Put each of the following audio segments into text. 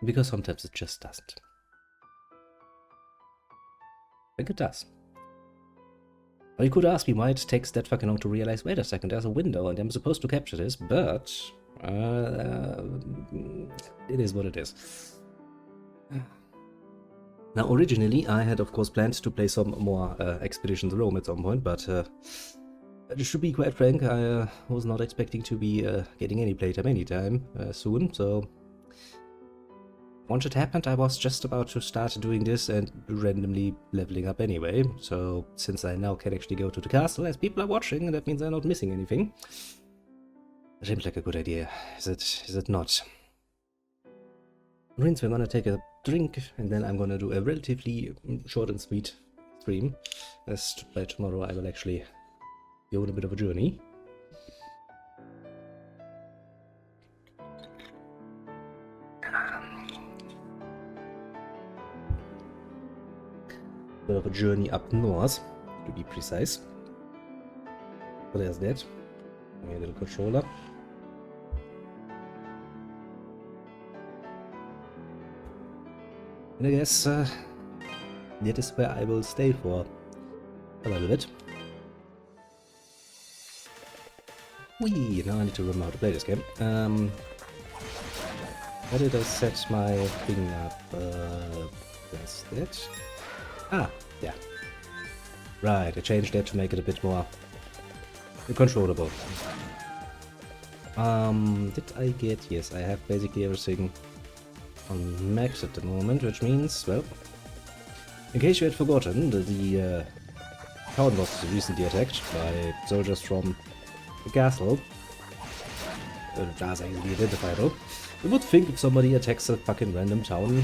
Because sometimes it just doesn't. I think it does. Or you could ask me why it takes that fucking long to realize, wait a second, there's a window and I'm supposed to capture this, but it is what it is. Now, originally, I had, of course, planned to play some more Expeditions Rome at some point, but to be quite frank, I was not expecting to be getting any playtime anytime soon, so once it happened, I was just about to start doing this and randomly leveling up anyway, so since I now can actually go to the castle as people are watching, that means I'm not missing anything. It seems like a good idea, is it not? Rinse, we're gonna take a drink, and then I'm gonna do a relatively short and sweet stream, as by tomorrow I will actually go on a bit of a journey. Bit of a journey up north, to be precise. So there's that. Give me a little controller. And I guess that is where I will stay for a little bit. Whee! Now I need to remember how to play this game. How did I set my thing up? That's that. Ah, yeah. Right, I changed that to make it a bit more controllable. Did I get... Yes, I have basically everything on max at the moment, which means, well, in case you had forgotten, the town was recently attacked by soldiers from the castle. That's easily identifiable. You would think if somebody attacks a fucking random town,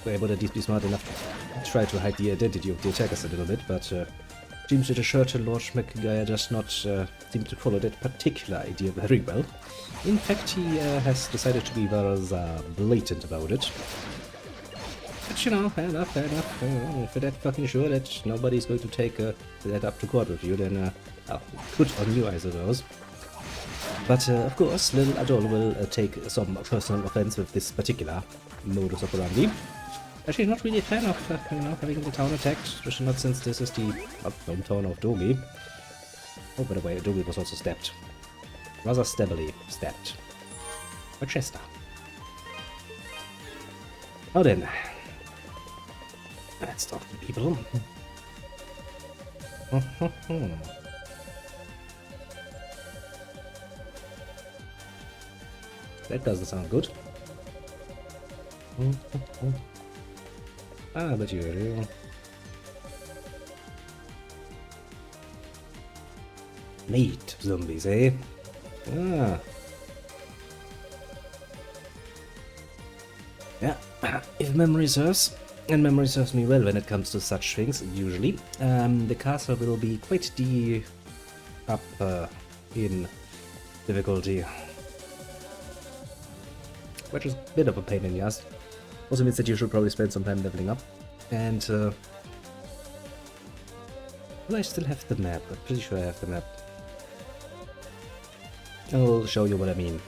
they would at least be smart enough to try to hide the identity of the attackers a little bit, but seems that the Churchill Lord McGuire does not seem to follow that particular idea very well. In fact, he has decided to be rather blatant about it. But you know, fair enough, fair enough. If you're that fucking sure that nobody's going to take that up to court with you, then good on you, I suppose. But of course, little Adol will take some personal offense with this particular modus operandi. Actually, not really a fan of having the town attacked, especially not since this is the hometown of Dogi. Oh, by the way, Dogi was also stabbed. Rather stabbily stabbed. By Chester. Now then. Let's talk to people. That doesn't sound good. Ah, but you do. Meat zombies, eh? Ah. Yeah, if memory serves, and memory serves me well when it comes to such things, usually, the castle will be quite up in difficulty. Which is a bit of a pain in the ass. Also means that you should probably spend some time leveling up. And, do I still have the map? I'm pretty sure I have the map. I'll show you what I mean.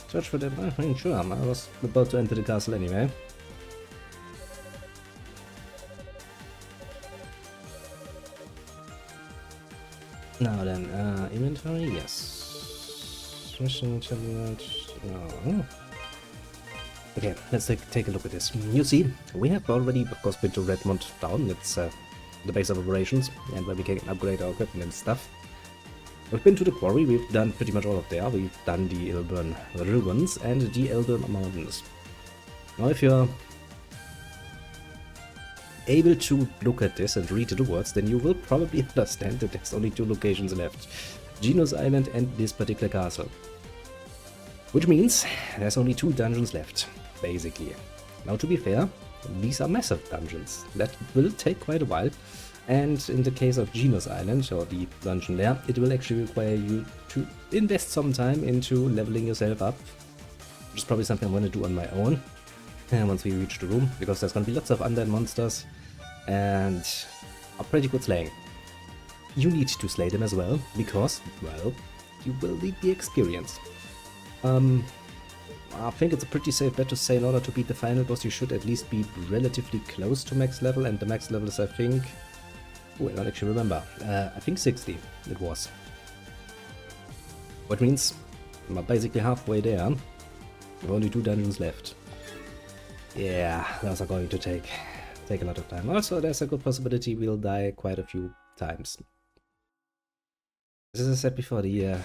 Search for them. I mean, sure, I was about to enter the castle anyway. Now then, inventory, yes. Mission challenge, no. Okay, let's take a look at this. You see, we have already, of course, been to Redmond Town. It's the base of operations, and where we can upgrade our equipment and stuff. We've been to the quarry, we've done pretty much all of there. We've done the Ilburn Ruins and the Ilburn Mountains. Now, if you're able to look at this and read the words, then you will probably understand that there's only two locations left. Genos Island and this particular castle. Which means there's only two dungeons left, basically. Now, to be fair, these are massive dungeons. That will take quite a while. And in the case of Genos Island, or the dungeon there, it will actually require you to invest some time into leveling yourself up. Which is probably something I'm going to do on my own. Once we reach the room, because there's going to be lots of undead monsters. And a pretty good slaying. You need to slay them as well, because, well, you will need the experience. I think it's a pretty safe bet to say in order to beat the final boss you should at least be relatively close to max level, and the max level is I think... Oh, I don't actually remember. I think 60 it was. Which means I'm basically halfway there. With only 2 dungeons left. Yeah, those are going to take a lot of time. Also, there's a good possibility we'll die quite a few times. As I said before, the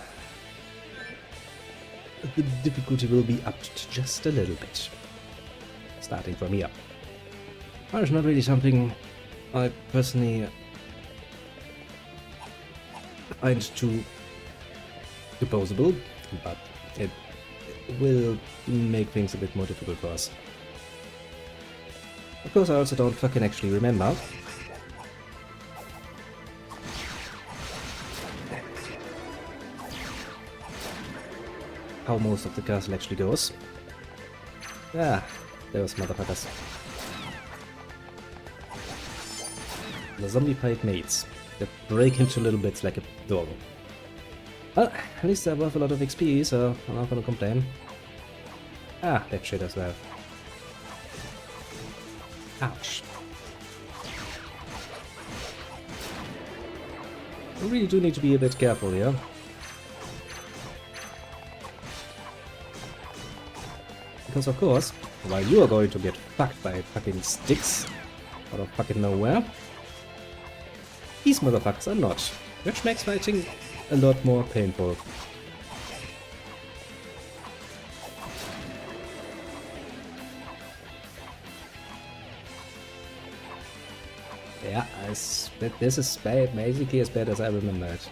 difficulty will be upped just a little bit. Starting from here. Well, it's not really something I personally find too opposable, but it will make things a bit more difficult for us. Of course, I also don't fucking actually remember how most of the castle actually goes. Ah, those motherfuckers. The zombie-pied mates that break into little bits like a dog. Well, at least they're worth a lot of XP, so I'm not gonna complain. Ah, that shit as well. Ouch. I really do need to be a bit careful here. Because of course, while you are going to get fucked by fucking sticks out of fucking nowhere, these motherfuckers are not, which makes fighting a lot more painful. Yeah, this is basically as bad as I remember it.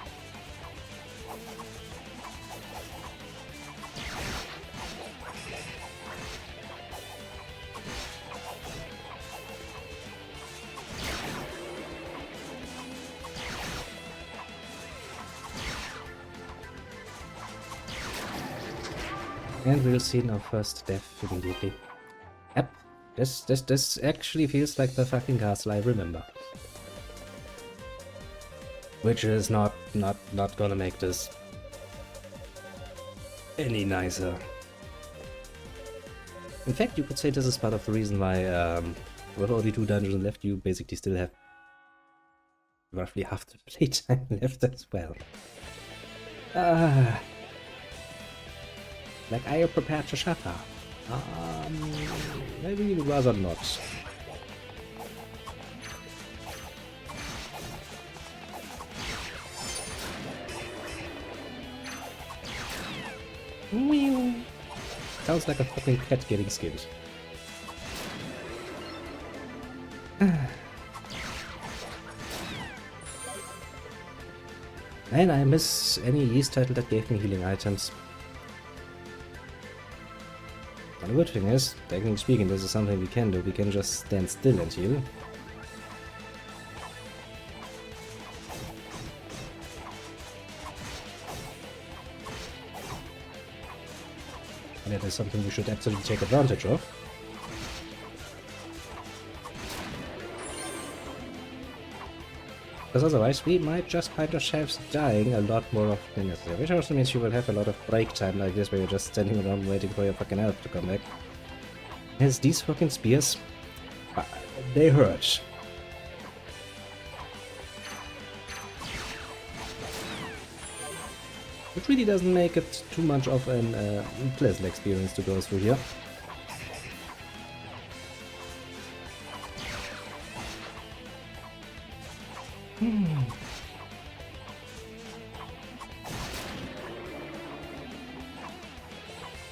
And we'll see our first death immediately. Yep, this actually feels like the fucking castle I remember. Which is not gonna make this any nicer. In fact, you could say this is part of the reason why, with only 2 dungeons left, you basically still have roughly half the playtime left as well. Like, are you prepared to suffer? Maybe rather not. Sounds like a fucking cat getting skinned. And I miss any Yeast title that gave me healing items. And the good thing is, technically speaking, this is something we can do. We can just stand still and heal. And that is something we should absolutely take advantage of. Because otherwise we might just find ourselves dying a lot more often than necessary. Which also means you will have a lot of break time like this where you're just standing around waiting for your fucking health to come back. As these fucking spears, they hurt. Which really doesn't make it too much of an pleasant experience to go through here.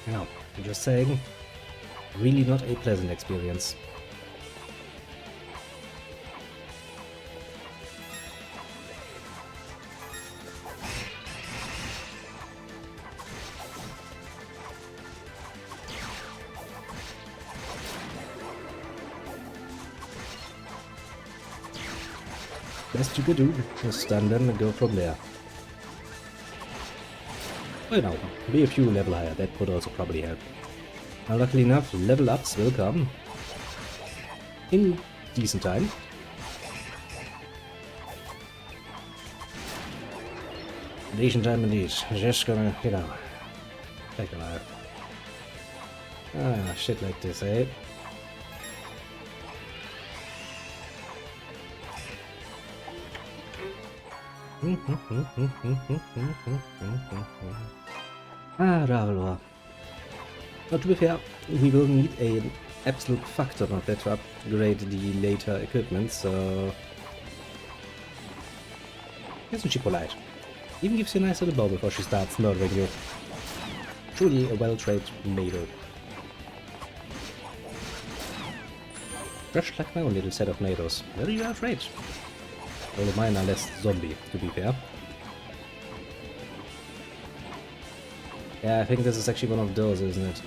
No, I'm just saying, really not a pleasant experience. Best you could do is stun them and go from there. Well, no, be a few level higher, that could also probably help. Now, luckily enough, level ups will come in decent time. Decent time indeed. Just gonna, you know, take a life. Ah, shit like this, eh? Ah, Ravelor. But to be fair, we will need an absolute fuck ton of that to upgrade the later equipment, so... Isn't she polite? Even gives you a nice little bow before she starts murdering you. Truly a well-trained Maido. Just like my own little set of Maidos. Very well trained. Although mine are less zombie, to be fair. Yeah, I think this is actually one of those, isn't it?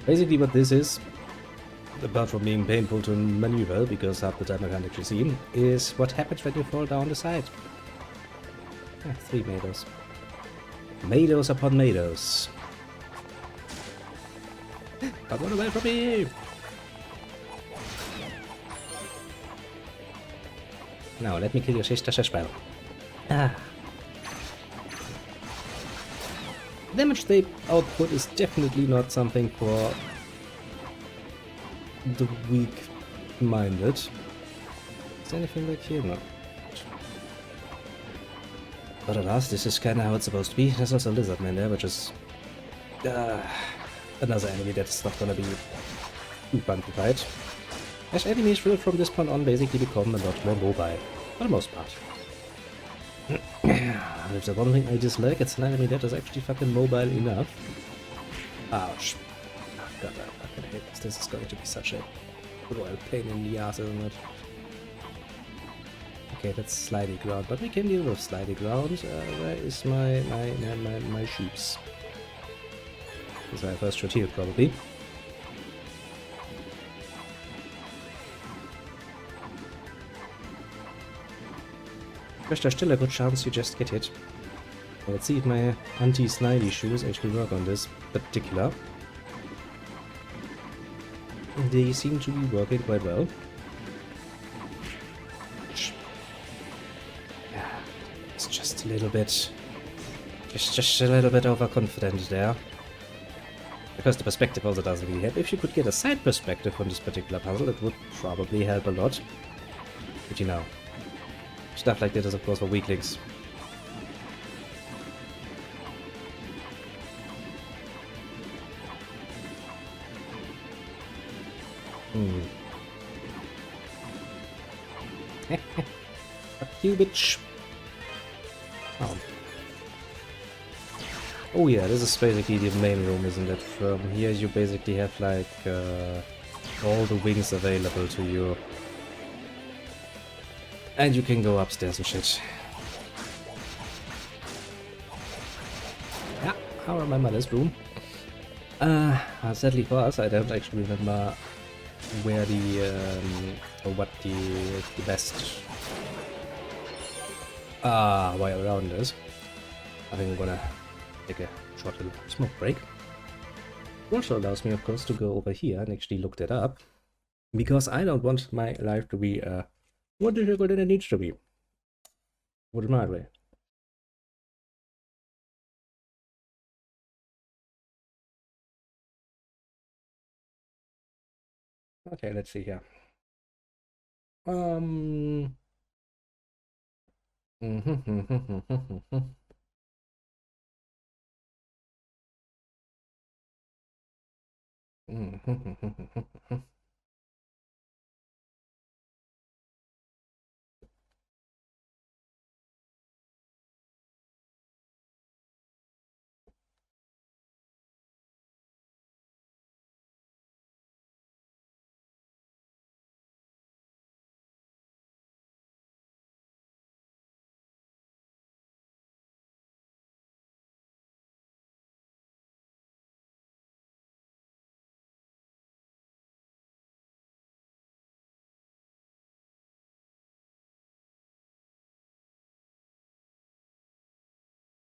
Basically what this is, apart from being painful to maneuver, because half the time I can't actually see him, is what happens when you fall down the side. Ah, 3 Maidos. Maidos upon Maidos. Come on away from me! Now, let me kill your sister spell. Ah. Damage tape output is definitely not something for the weak-minded. Is there anything like here? No. But alas, this is kinda how it's supposed to be. There's also a lizard man there, which is another enemy that's not gonna be too fun to fight. As enemies will from this point on basically become a lot more mobile, for the most part. If there's one thing I dislike, it's an enemy that is actually fucking mobile enough. Ouch. Oh god, I fucking hate this. This is going to be such a royal pain in the ass, isn't it? Okay, that's slidey ground, but we can deal with slidey ground. Where is my sheeps? This is my first shot here, probably. There's still a good chance you just get hit. Well, let's see if my anti-snidey shoes actually work on this particular. They seem to be working quite well. Yeah, it's just a little bit... Just a little bit overconfident there. Because the perspective also doesn't really help. If you could get a side perspective on this particular puzzle, it would probably help a lot. But you know, stuff like that is of course for weaklings. Fuck you, bitch. Oh yeah, this is basically the main room, isn't it? From here you basically have like all the wings available to you. And you can go upstairs and shit. Yeah, I remember this room. Sadly for us, I don't actually remember where the or what the best way around is. I think I'm gonna take a short little smoke break. It also allows me, of course, to go over here and actually look that up, because I don't want my life to be more difficult than it needs to be. Put it mildly. Okay, let's see here.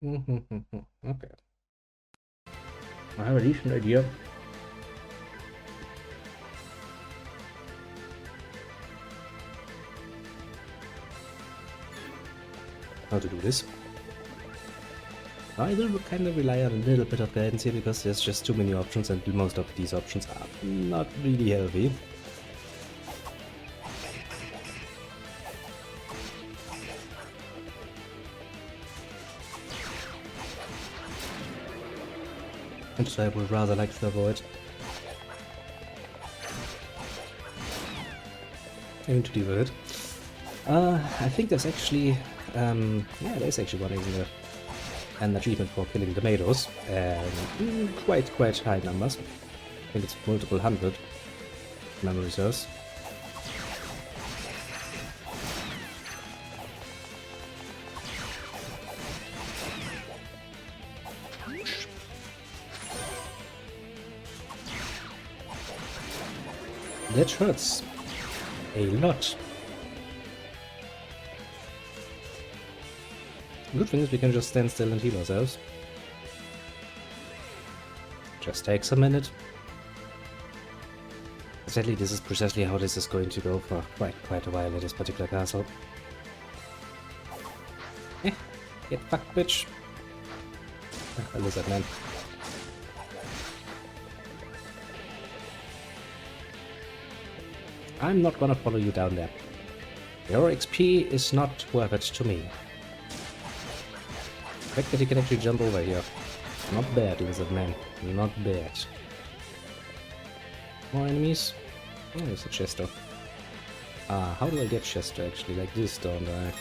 Okay. I have a decent idea. how to do this. I will kind of rely on a little bit of guidance here because there's just too many options and most of these options are not really healthy. And so I would rather like to avoid having to deal with it. I think there's actually, yeah, there's actually one in there. An achievement for killing the Maidos, and quite high numbers. I think it's multiple hundred, memory serves. That hurts a lot. Good thing is we can just stand still and heal ourselves. Just takes a minute. Sadly, this is precisely how this is going to go for quite a while at this particular castle. Get fucked, bitch. A lizard man. I'm not gonna follow you down there. Your XP is not worth it to me. The fact that he can actually jump over here. Not bad, lizard man. Not bad. More enemies? Oh, there's a Chester. How do I get Chester actually? Like this, don't I?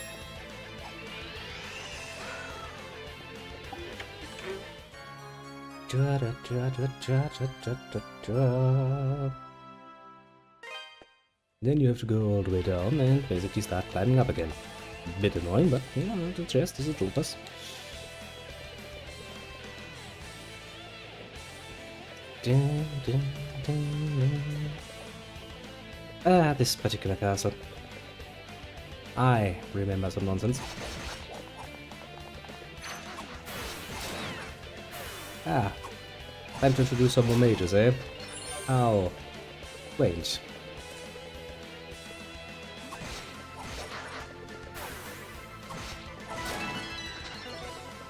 Then you have to go all the way down and basically start climbing up again. Bit annoying, but you know, the chest is a troopers. This particular castle. I remember some nonsense. Time to introduce some more mages, eh? How quaint.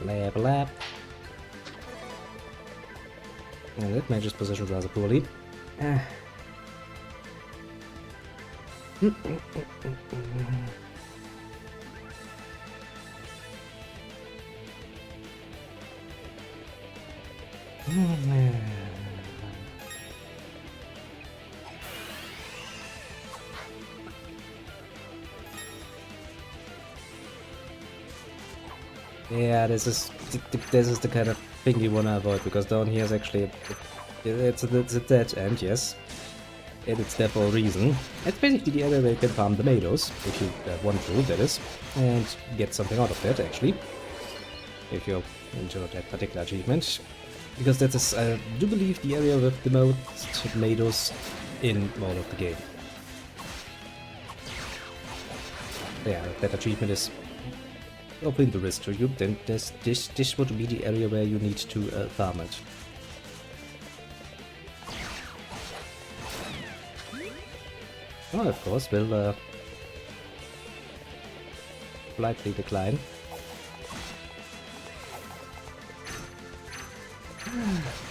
Blab blab. And that mage is positioned rather poorly. Yeah, this is the kind of thing you wanna avoid, because down here is actually it's a dead end, yes, and it's there for a reason. It's basically the area where you can farm the Maidos, if you want to, that is, and get something out of that actually, if you're into that particular achievement, because that is, I do believe, the area with the most Maidos in all of the game. Yeah, that achievement is of interest to you, then this would be the area where you need to farm it. Oh, of course, we'll politely decline.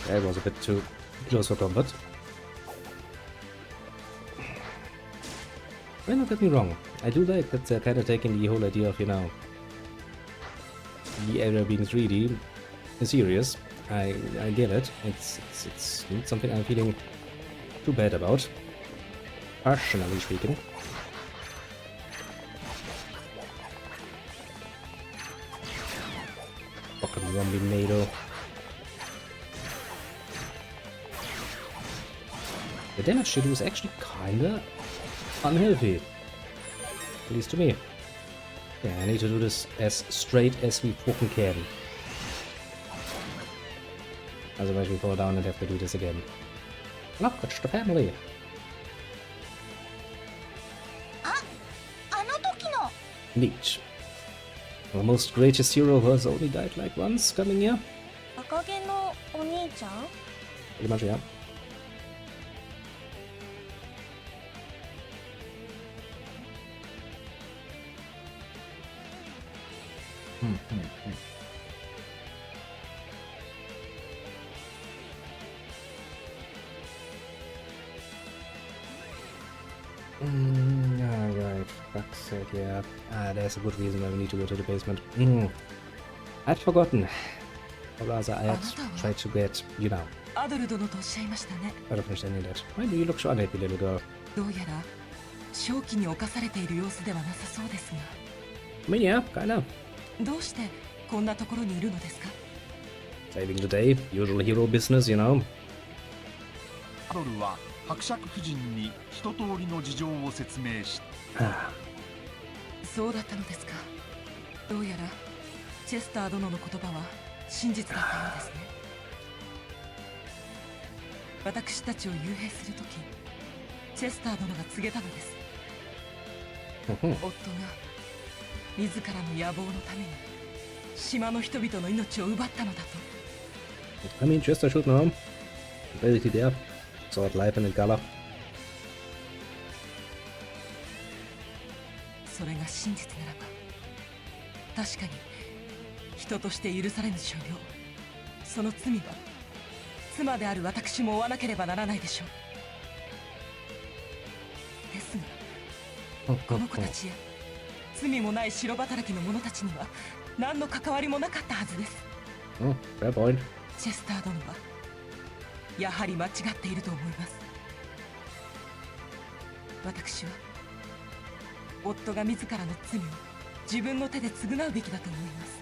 That was a bit too close for combat. Well, don't get me wrong, I do like that they're kind of taking the whole idea of, you know, the area being 3D serious. I get it. It's not something I'm feeling too bad about, personally speaking. Fucking zombie Maido. The damage they do is actually kinda unhealthy, at least to me. Yeah, I need to do this as straight as we fucking can. Otherwise we fall down and have to do this again. Look, it's the family! Neat. The most greatest hero who has only died like once coming here? Pretty much, yeah. Alright, fuck's sake, yeah. There's a good reason why we need to go to the basement. I'd forgotten. Or rather, I had tried to get, you know, out of understanding that. Why do you look so unhappy, little girl? I mean, yeah, kinda. Saving the day, usual hero business, you know. アドルは伯爵夫人に一通りの事情を説明し、そうだったのですか。どうやらチェスター殿の言葉は真実だったようですね。私たちを幽閉するとき、チェスター殿が告げたのです。夫が自らの野望のために島の人々の命を奪ったのだと。I mean, Chester should know. Basically, there. Sword life and color. それが真実ならば、確かに人として許されぬ所業、その罪は妻である私も負わなければならないでしょう。ですが、この子たちや罪もない白働きの者たちには何の関わりもなかったはずです。Fair point. チェスター殿はやはり間違っていると思います。私は夫が自らの罪を自分の手で償うべきだと思います。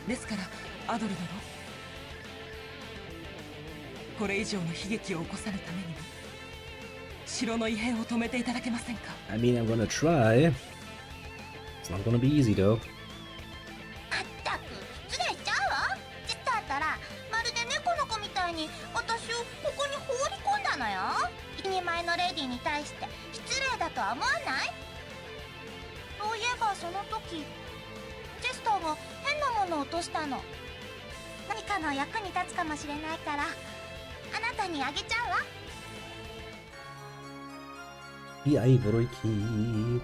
ですからアドル殿、これ以上の悲劇を起こさぬためにも城の異変を止めていただけませんか。 I mean, I'm gonna try. It's not gonna be easy though. まったく失礼しちゃうわ。チェスターったらまるで猫の子みたいに私をここに放り込んだのよ。一人前のレディに対して失礼だとは思わない？そういえばその時チェスターが変なものを落としたの。何かの役に立つかもしれないからあなたにあげちゃうわ。 The ivory key.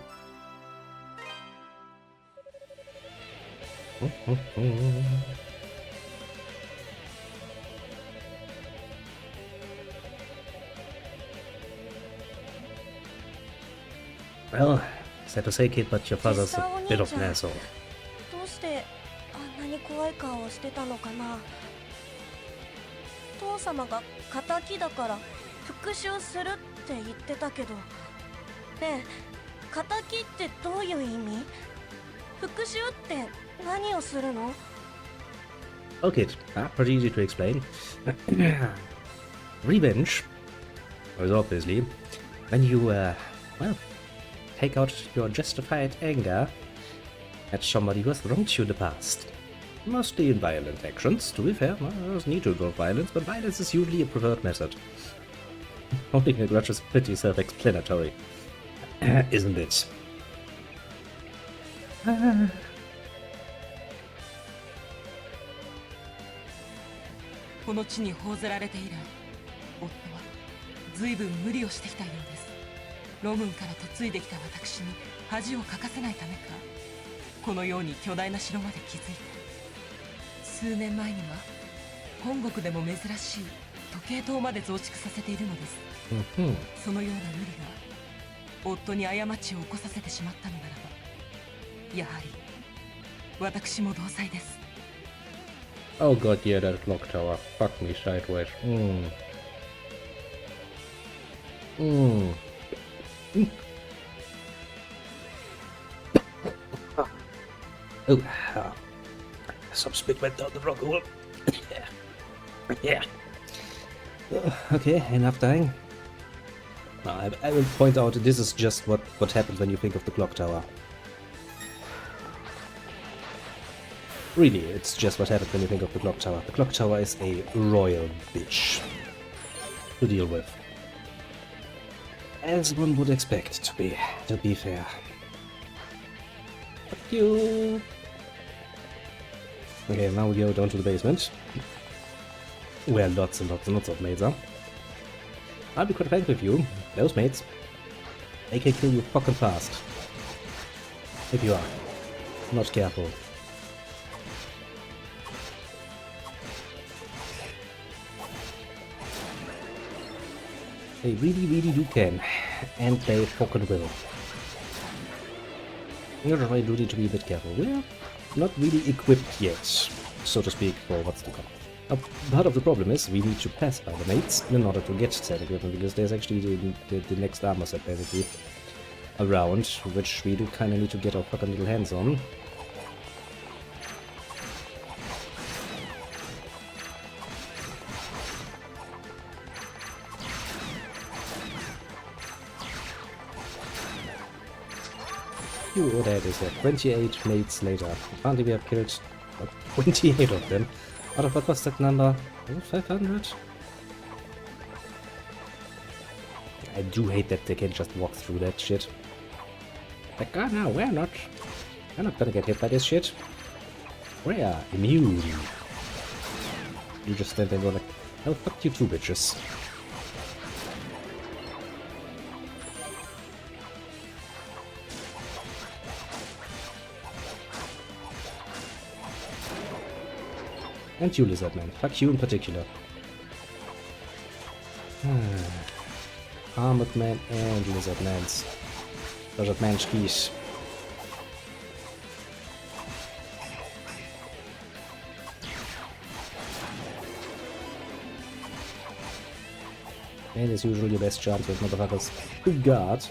Well, sad to say, kid, but your father's a bit of an asshole. どうしてあんなに怖い顔をしてたのかな。父様が仇だから復讐するって言ってたけど、ねえ、仇ってどういう意味？復讐って何をするの？ Okay, pretty easy to explain. Revenge is obviously when you, well, take out your justified anger at somebody who has wronged you in the past. Mostly in violent actions, to be fair. There's need to involve violence, but violence is usually a preferred method. Holding a grudge is pretty self-explanatory, isn't it? この地に報ぜられて以来、夫は随分無理をしてきたようです。ロムンから嫁いできた私に恥をかかせないためか、このように巨大な城まで築いて、数年前には本国でも珍しい時計塔まで増築させているのです。そのような無理が夫に過ちを起こさせてしまったのならば、やはり私も同罪です。 Oh god, yeah, that clock tower. Fuck me sideways. Some spit went down the wrong hole. Yeah. Okay, enough dying. Now, I will point out this is just what happens when you think of the clock tower. Really, it's just what happens when you think of the clock tower. The clock tower is a royal bitch to deal with. As one would expect, to be fair. Fuck you! Okay, now we go down to the basement. Where lots and lots and lots of maids are. I'll be quite frank with you, those maids, they can kill you fucking fast. If you are not careful. They really, really do can. And they fucking will. You really do need to be a bit careful. We're not really equipped yet, so to speak, for what's to come. Part of the problem is we need to pass by the mates in order to get that equipment, because there's actually the next armor set basically around, which we do kind of need to get our fucking little hands on. Oh, there it is, 28 mates later. Apparently we have killed 28 of them. Out of what was that number? 500? I do hate that they can just walk through that shit. Like, oh no, we're not gonna get hit by this shit. We are immune. You just stand there and go like, oh, fuck you too, bitches. And you, Lizard Man. Fuck you in particular. Armored Man and Lizard Mans. Lizard Manskis. And as usual, your best chance with motherfuckers to guard.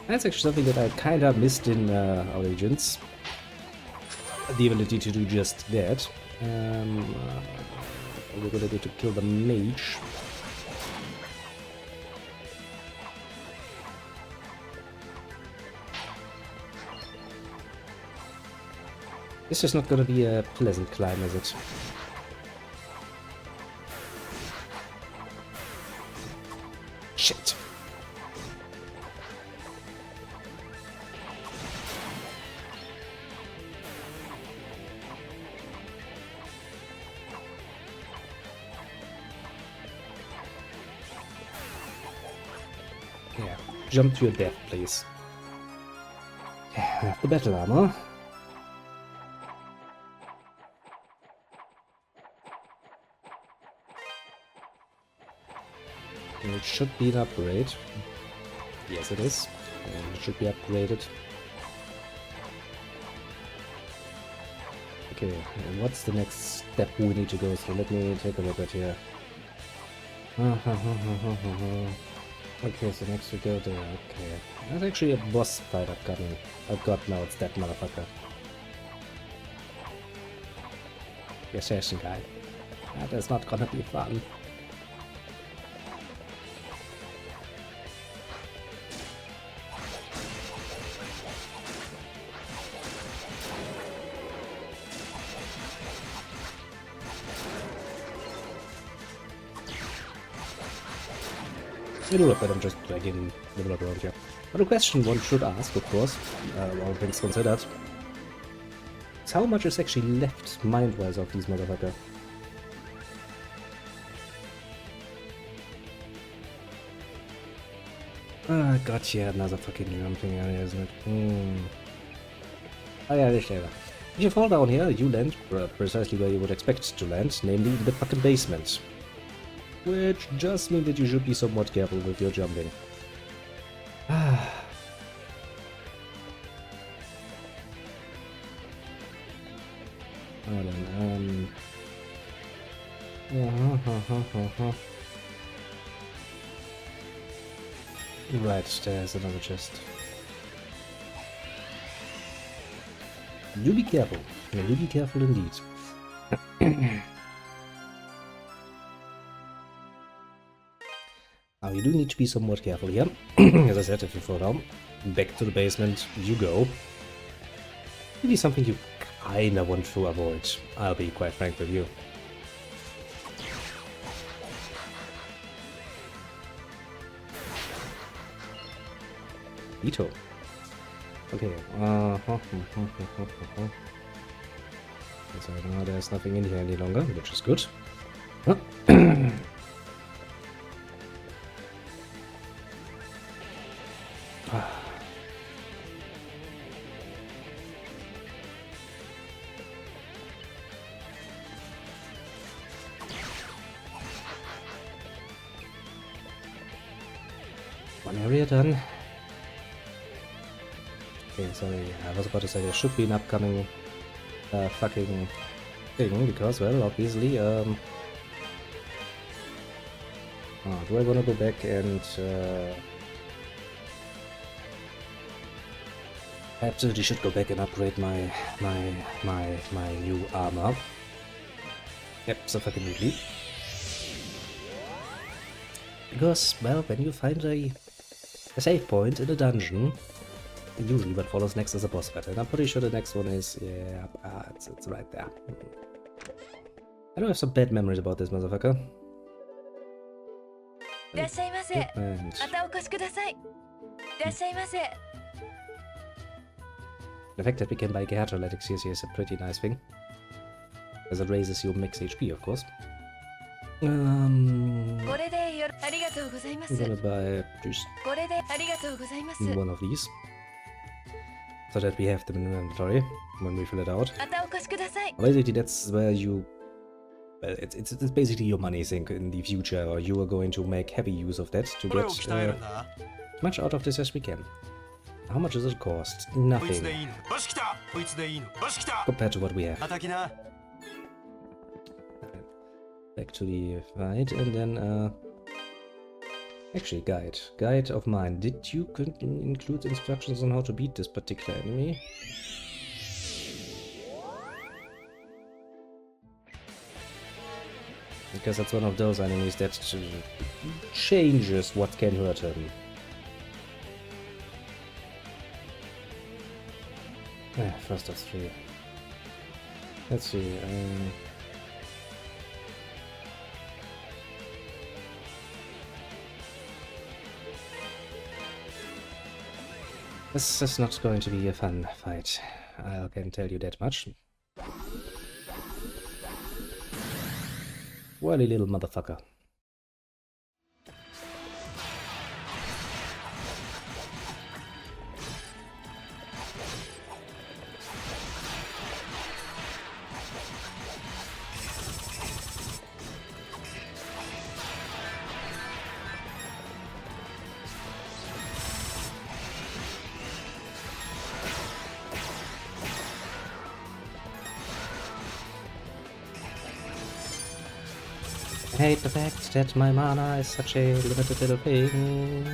That's actually something that I kinda missed in Origins. The ability to do just that. We're gonna do to kill the mage. This is not gonna be a pleasant climb, is it? Shit! Yeah, jump to your death, please. The battle armor. It should be an upgrade. Yes, it is. And it should be upgraded. Okay, and what's the next step we need to go through? Let me take a look at here. Okay, so next we go there. Okay. There's actually a boss fight upcoming. Oh god, no, it's that motherfucker. The assassin guy. That is not gonna be fun. It'll look like I'm just dragging the blood around here. But a question one should ask, of course, all things considered, is how much is actually left mind-wise of these motherfuckers? Ah, god, yeah, another fucking jumping area, isn't it? Oh yeah, this area. If you fall down here, you land precisely where you would expect to land, namely in the fucking basement. Which just means that you should be somewhat careful with your jumping. Hold on, Right, there's another chest. Do be careful. Yeah, do be careful indeed. Now, you do need to be somewhat careful here. As I said, if you fall down, back to the basement you go. Maybe something you kinda want to avoid, I'll be quite frank with you. Veto. Okay, so now there's nothing in here any longer, which is good. One area done. Okay, sorry, I was about to say there should be an upcoming fucking thing, because, well, obviously, do I want to go back and, I absolutely should go back and upgrade my new armor. Yep, so fucking neatly. Because, well, when you find a save point in a dungeon, usually what follows next is a boss battle. And I'm pretty sure the next one is, yeah, it's right there. I do have some bad memories about this motherfucker. And the fact that we can buy Gertrude elixirs here is a pretty nice thing. As it raises your max HP, of course. I'm gonna buy just one of these. So that we have them in the inventory when we fill it out. Basically, that's where you... Well, it's basically your money sink in the future, or you are going to make heavy use of that to get as much out of this as we can. How much does it cost? Nothing. Compared to what we have. Back to the fight, and then, actually, guide. Guide of mine. Did you include instructions on how to beat this particular enemy? Because that's one of those enemies that changes what can hurt him. First of three. Let's see. This is not going to be a fun fight. I can tell you that much. Wily little motherfucker. I hate the fact that my mana is such a limited little thing.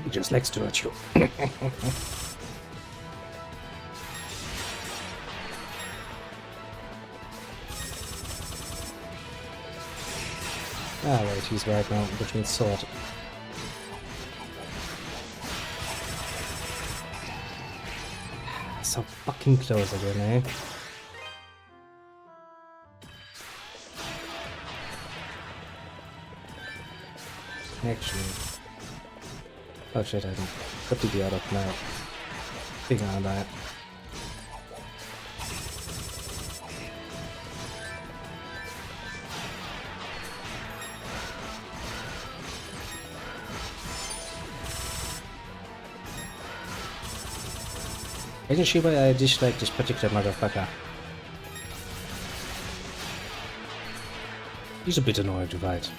He just likes to hurt you. Ah, right, he's right now between sword. So fucking close again, eh? Actually... Oh shit, I didn't put the out of my thing on that. I can see why I dislike this particular motherfucker. He's a bit annoying to fight.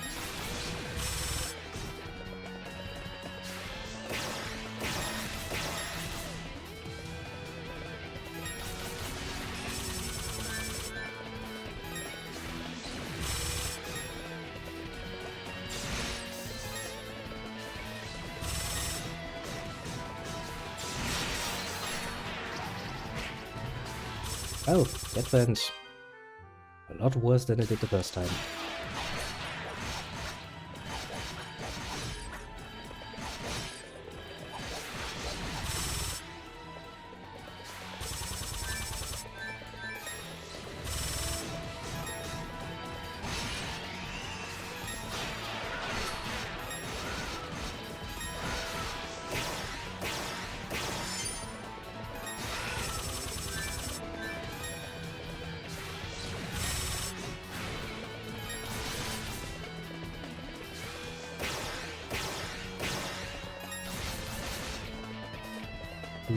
Oh, that went a lot worse than it did the first time.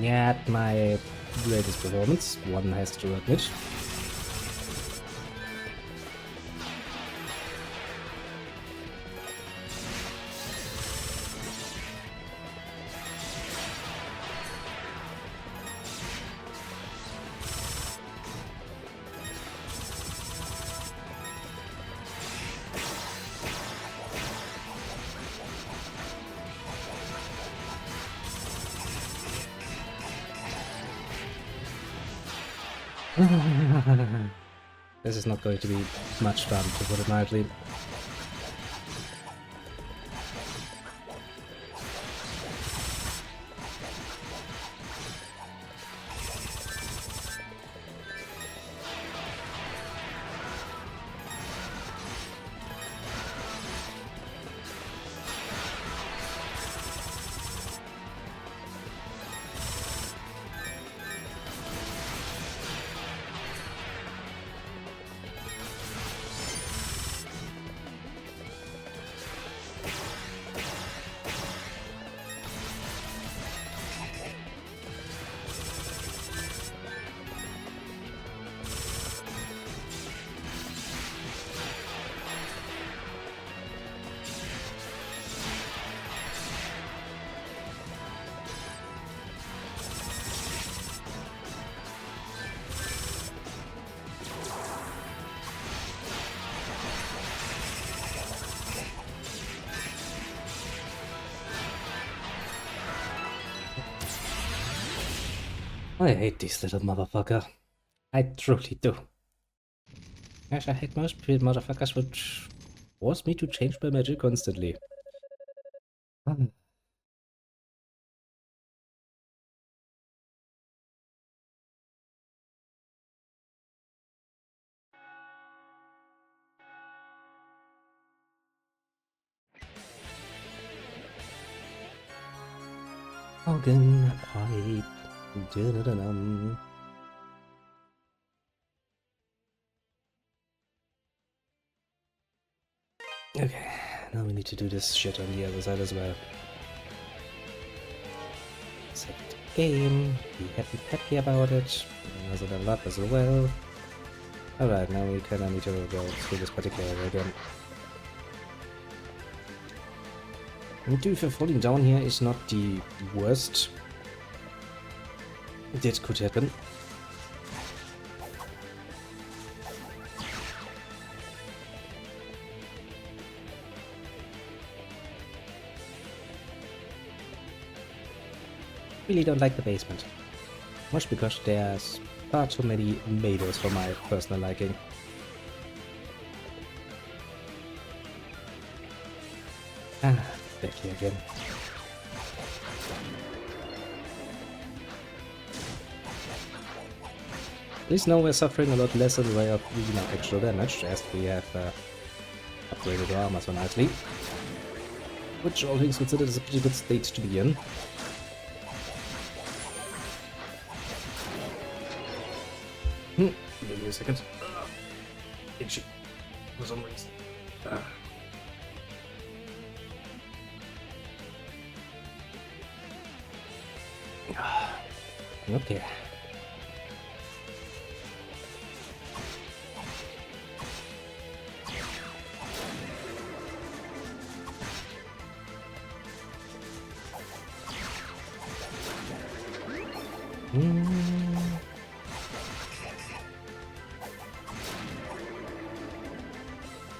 not my greatest performance, one has to admit. This is not going to be much fun, to put it mildly. I hate this little motherfucker. I truly do. Gosh, I hate most motherfuckers which force me to change my magic constantly. Organ pipe. Dun-dun-dun-dum. Okay, now we need to do this shit on the other side as well. Second game, be happy about it. Another level up as well. Alright, now we kinda need to go through this particular area again. And to be fair, falling down here is not the worst that could happen. Really don't like the basement. Much because there's far too many Maidos for my personal liking. Ah, back here again. At least now we're suffering a lot less in the way of actual damage, as we have upgraded our armor so nicely. Which all things considered is a pretty good state to be in. Give me a second. Itchy. For some reason. Okay.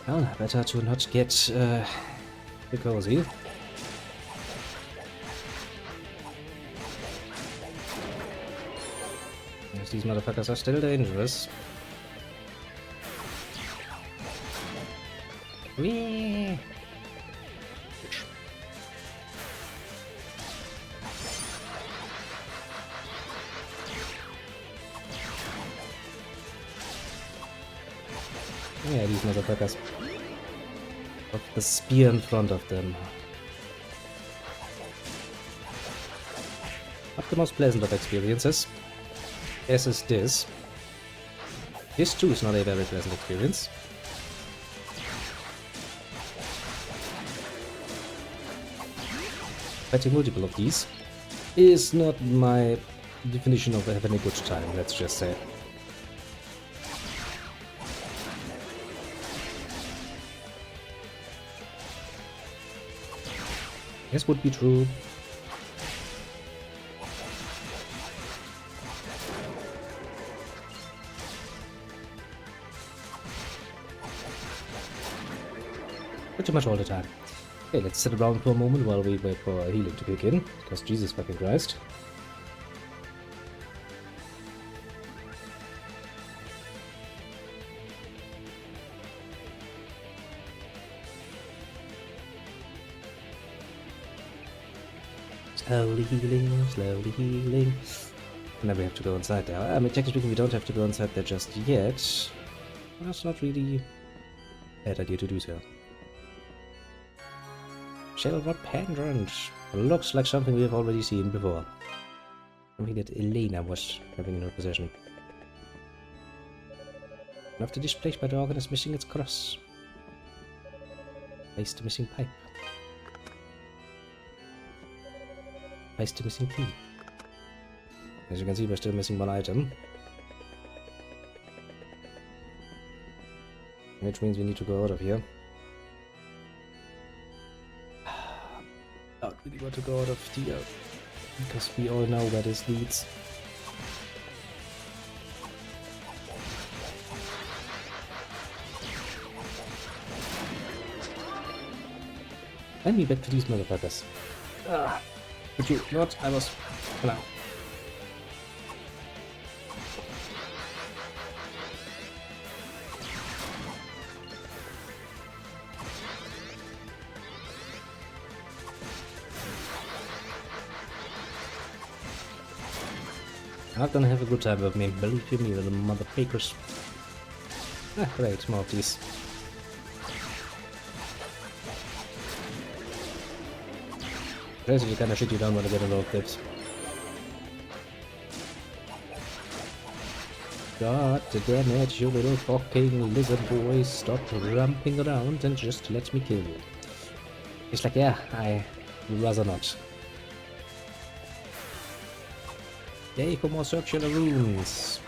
Well, better to not get too cozy. Yes, these motherfuckers are still dangerous. Whee! Yeah, these motherfuckers. With the spear in front of them. Not the most pleasant of experiences. As is this. This too is not a very pleasant experience. Fighting multiple of these is not my definition of having a good time, let's just say. This would be true. Pretty much all the time. Okay, let's sit around for a moment while we wait for healing to kick in, because Jesus fucking Christ. Slowly healing, slowly healing. And then we have to go inside there. I mean, technically we don't have to go inside there just yet. But that's not really a bad idea to do so. Silver pendant. Looks like something we have already seen before. Something that Elena was having in her possession. And after displaced by the organ is missing its cross. Place the missing pipe. Place the missing key. As you can see, we're still missing one item. Which means we need to go out of here. Not really want to go out of here, because we all know where this leads. Let me back to these motherfuckers. Would you not? I was... Hello. Not gonna have a good time with me, believe me, little motherfuckers. Ah, great, more of these. This is the kind of shit you don't want to get involved with. God damn it, you little fucking lizard boy, stop ramping around and just let me kill you. It's like, yeah, I would rather not. Yay for more circular runes.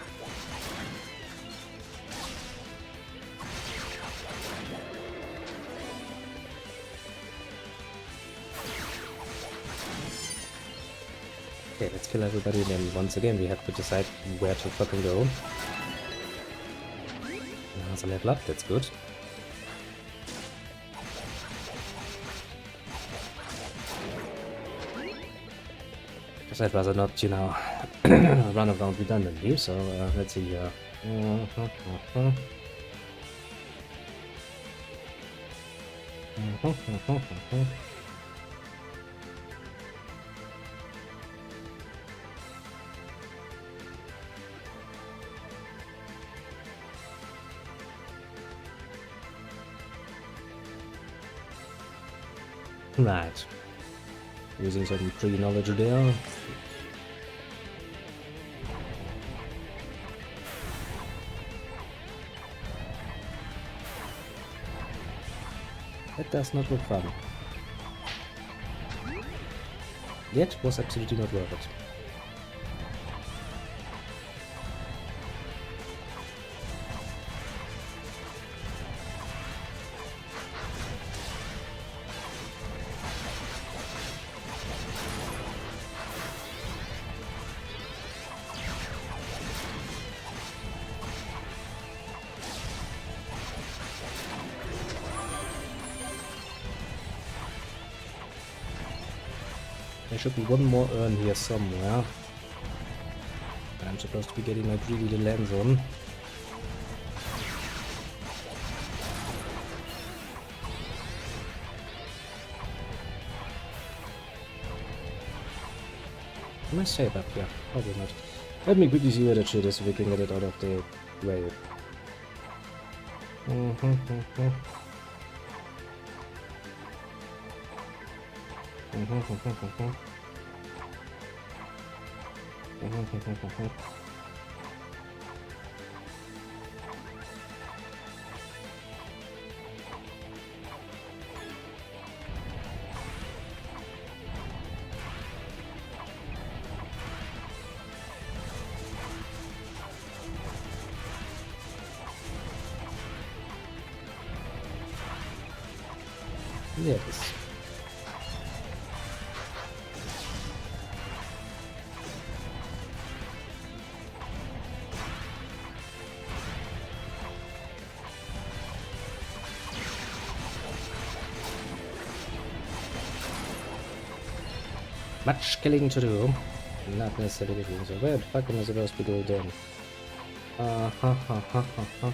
Okay, let's kill everybody, and then once again we have to decide where to fucking go. There's a level up, that's good. Because I'd rather not, you know, run around redundantly, so let's see here. Right. Using some pre-knowledge there. That does not look fun. Yet was absolutely not worth it. There should be one more urn here somewhere. I'm supposed to be getting my greedy little hands on. Am I safe up here? Probably not. Let me quickly see where that shit is so we can get it out of the way. Yes. Much killing to do. Not necessarily doing so bad. Fuck am I supposed to be doing? Ha ha ha ha ha.